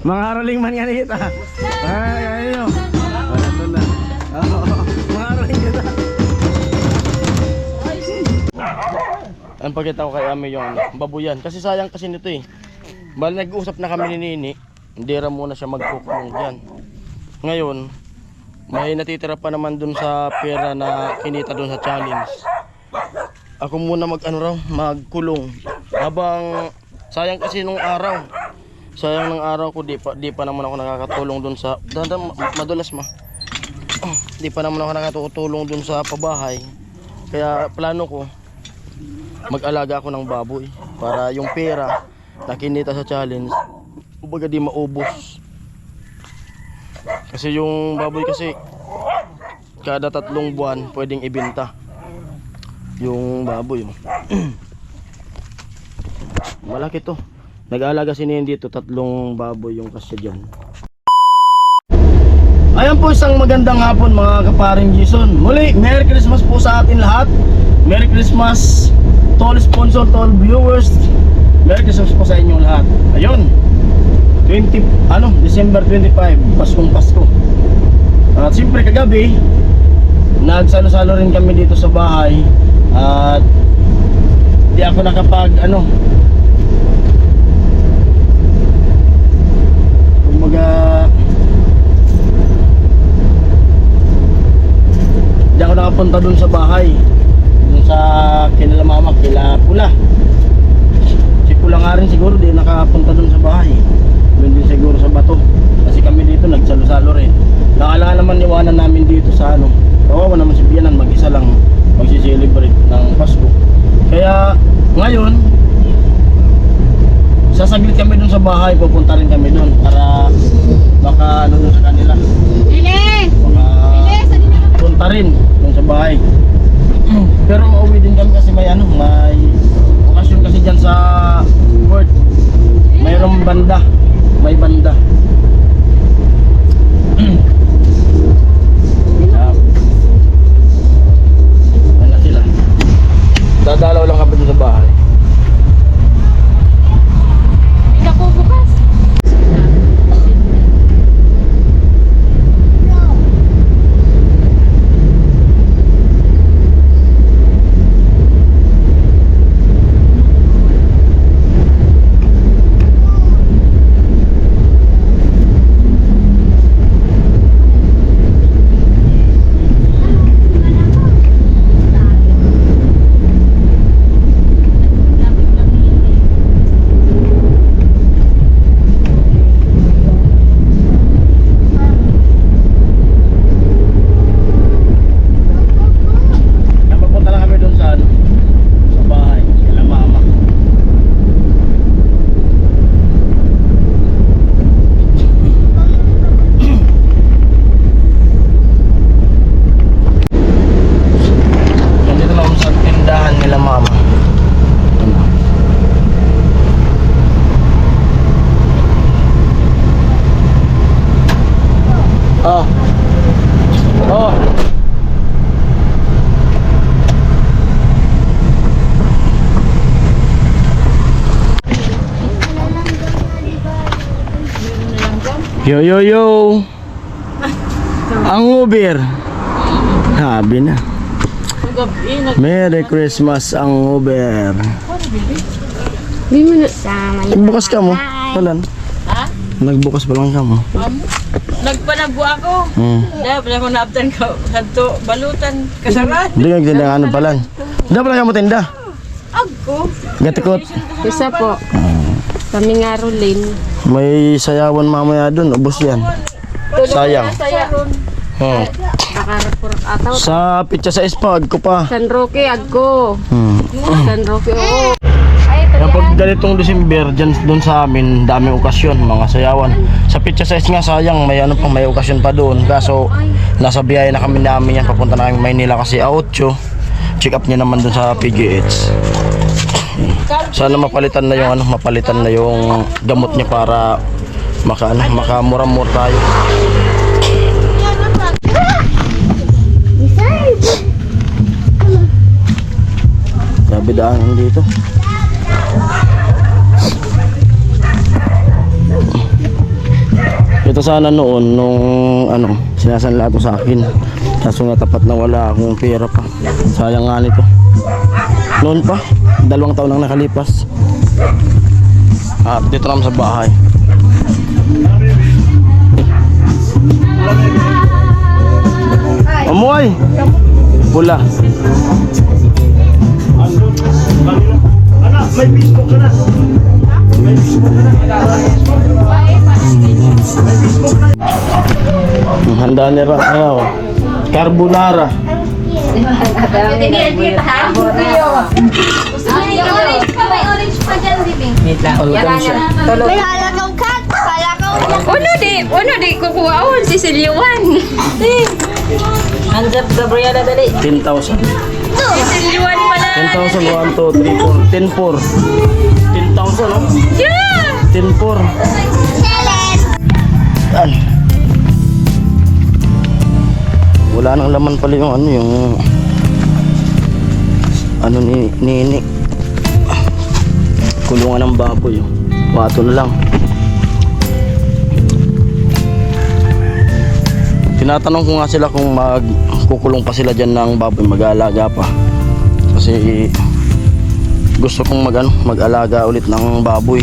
Mga rolling man yan kita. Ay, ayun. Ito na. Mga rolling kita. Ang pagkita ko kay Ami yung babuyan. Kasi sayang kasi nito eh. Bali nag-uusap na kami ni Nini. Hindi ra muna siya magkukulong dyan. Ngayon, may natitira pa naman dun sa pera na kinita dun sa challenge. Ako muna magkulong. Habang sayang kasi nung araw. Sayang ng araw ko, di pa naman ako nakakatulong dun sa madulas ma. Di pa naman ako nakakatulong dun sa pabahay. Kaya plano ko mag-alaga ako ng baboy para yung pera na kinita sa challenge ubaga di maubos. Kasi yung baboy kasi kada 3 buwan pwedeng ibenta yung baboy. Malaki to. Nag-aalaga si Nene dito 3 baboy yung kasya dyan. Ayan po, isang magandang hapon mga kaparing Jason. Muli, Merry Christmas po sa atin lahat. Merry Christmas to all sponsor, to all viewers. Merry Christmas po sa inyong lahat. Ayun, December 25, Paskong Pasko. At siyempre kagabi nagsalo-salo rin kami dito sa bahay. At di ako nakapag di ako nakapunta dun sa bahay, dun sa kila mama, kila Pula. Si Pula nga rin siguro di nakapunta dun sa bahay, dun din siguro sa bato. Kasi kami dito nagsalo-salo rin. Nakala naman iwanan namin dito sa kawawa naman si Bianan, mag-isa lang magsiselebrate ng Pasko. Kaya ngayon sasaglit kami dun sa bahay, pupunta rin kami dun para baka dun sa kanila. Baka punta rin dun sa bahay. Pero mauwi din kami kasi may okasyon kasi dyan sa court. Mayroong banda. May banda. Ano sila? Dadalaw lang kami dun sa bahay. Yo. Ang Uber. Habi na. Merry Christmas ang Uber. Nagbukas ka mo? Talan? Ha? Nagbukas pa lang ka mo? Nagpanabu ako. Dahil pala ko naabtan ka. Kanto, balutan, kasaran. Hindi ka tinda palan. Hindi pala ka mo tinda? Ako. Gatikot. Isa po. Kami nga rolin. May sayawan mamaya dun, ubos yan. Sayang. Nakarepurak ataw. Sa pitsa sa espag ko pa. San Roque, agko. San Roque, oo. Yung pag ganitong December, dun sa amin, daming okasyon, mga sayawan. Sa pitsa sa nga sayang, may may okasyon pa doon. Kaso, nasa biyahe na kami namin yan, papunta na kami Maynila kasi A8. Check up niya naman dun sa PGH. Sana mapalitan na yung gamot niya para makamura-mura tayo. daanan dito. Ito sana noon nung ano, sinasanla ko sa akin. Kaso natapat na wala akong pera pa. Sayang nga nito. Noon pa, 2 taon nang nakalipas. At dito naman sa bahay. Amoy! Pula. Anak, may Facebook ka na. May Facebook ka na. Handa nila ayaw. Carbonara. May halakang cut. Uno di kukuhaon si Silyuan. Hands up, Gabriela, dali. 10,000. Si Silyuan pala. 10,000, 1, 2, 3, 4. 10,4. 10,000, no? Yeah! 10,4. Yan. Wala nang laman pala yung ano, yung ano ni Nini. Kulungan ng baboy. Pato na lang. Tinatanong ko nga sila kung magkukulong pa sila dyan ng baboy, mag-aalaga pa. Kasi gusto kong mag-alaga ulit ng baboy.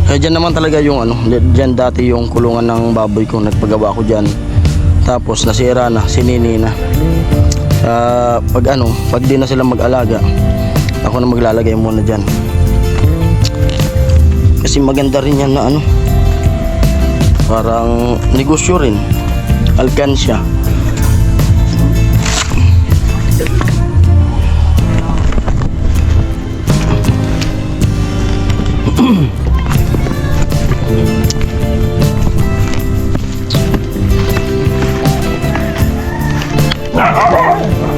Kaya dyan naman talaga yung ano, dyan dati yung kulungan ng baboy ko, nagpagawa ko dyan. Tapos nasira na, sinini na. Pag di na sila mag-alaga, ako na maglalagay muna dyan. Kasi maganda rin yan na ano, parang negosyo rin. Alkansya.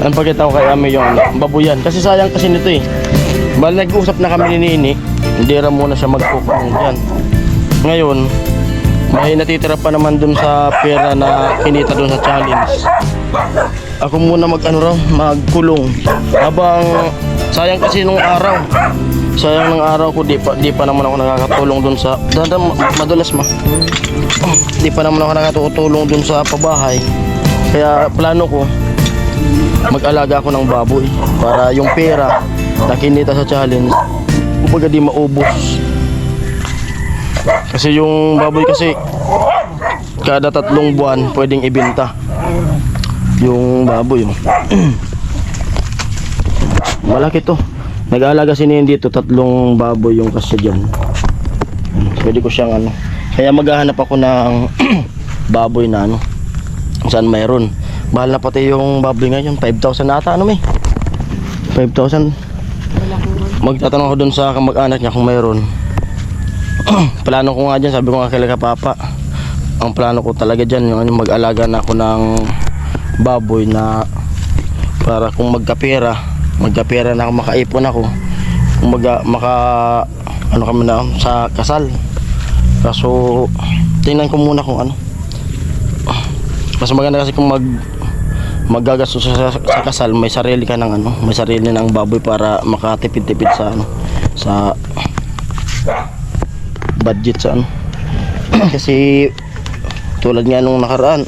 Ang pakita ko kay Ami yung babuyan. Kasi sayang kasi nito eh. Bali nag-usap na kami ni Nini, hindi ra muna siya magkukulong dyan. Ngayon, may natitira pa naman dun sa pera na kinita dun sa challenge. Ako muna magkulong. Habang sayang kasi nung araw. Sayang ng araw ko, di pa naman ako nakakatulong dun sa madulas ma. Di pa naman ako nakakatulong dun sa pabahay. Kaya plano ko mag-alaga ako ng baboy para yung pera na kinita sa challenge kumbaga di maubos. Kasi yung baboy kasi kada 3 buwan pwedeng ibenta yung baboy. Malaki to. Nag-aalaga si Nini dito 3 baboy yung kasya dyan. Pwede ko siyang ano. Kaya maghahanap ako ng baboy na ano, saan mayroon. Mahal na pati yung baboy ngayon, 5,000 ata ano may 5,000. Magtatanong ako dun sa kamag-anak niya kung mayroon. Plano ko nga dyan, sabi ko nga kay Papa, ang plano ko talaga dyan yung mag-alaga na ako ng baboy na para kung magkapera na ako, makaipon ako, kung ano kami na sa kasal. Kaso tingnan ko muna kung ano, mas maganda kasi kung maggagastos sa kasal, may sarili ka ng ano, may sarili ng baboy para makatipid-tipid sa ano, sa budget sa ano. Kasi tulad nga nung nakaraan,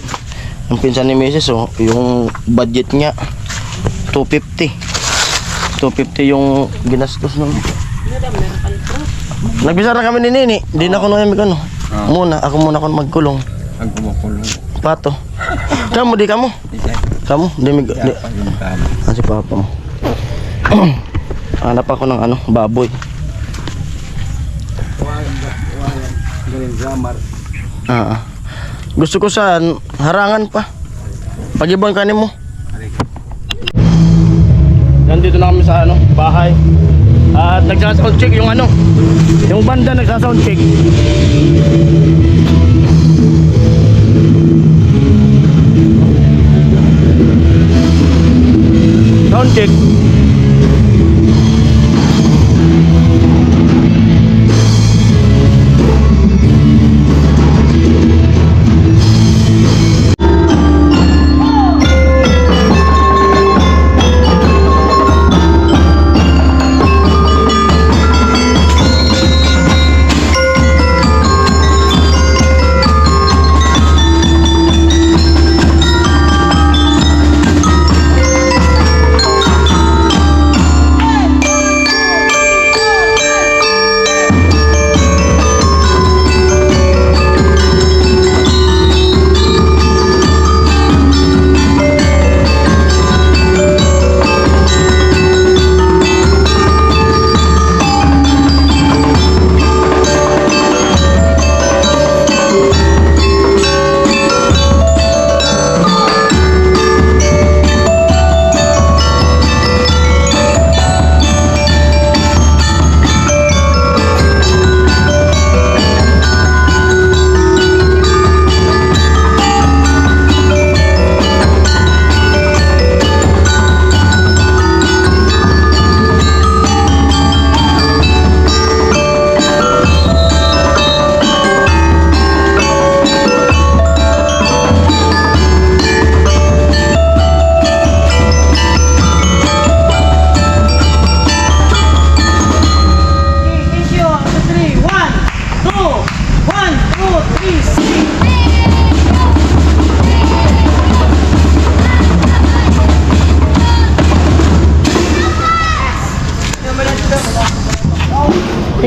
yung pinsan ni Mrs. yung budget niya 250 yung ginastos nung. Nagbisa na kami ni Nini, hindi na ako nang muna, ako muna ako magkulong. Ang kumukulong. Pato. Kamu di kamu? Kamu di si Papa mo. Hanap ako ng ano, baboy. Gusto ko sa harangan pa. Pag-ibon kanin mo. Nandito na kami sa ano, bahay. At nagsa-sound check yung ano, yung banda nagsa-sound check. Sound check.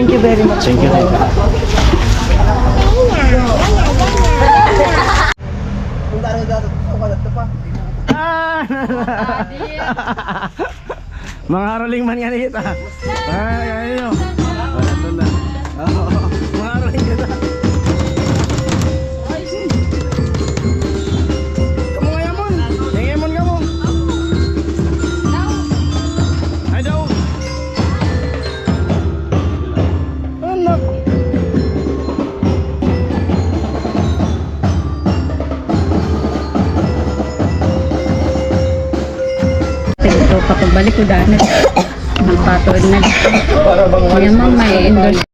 Thank you very much. Thank you. Mga haroling man yan kita. Ay, ayun. Wala to na. Mga haroling kita. Kamu nga yamon. Yung yamon ka mo. Ay daw. Anak. Ito, papagbalik ko daan na. Ang patuod na. Para bang Kaya mang may endorse.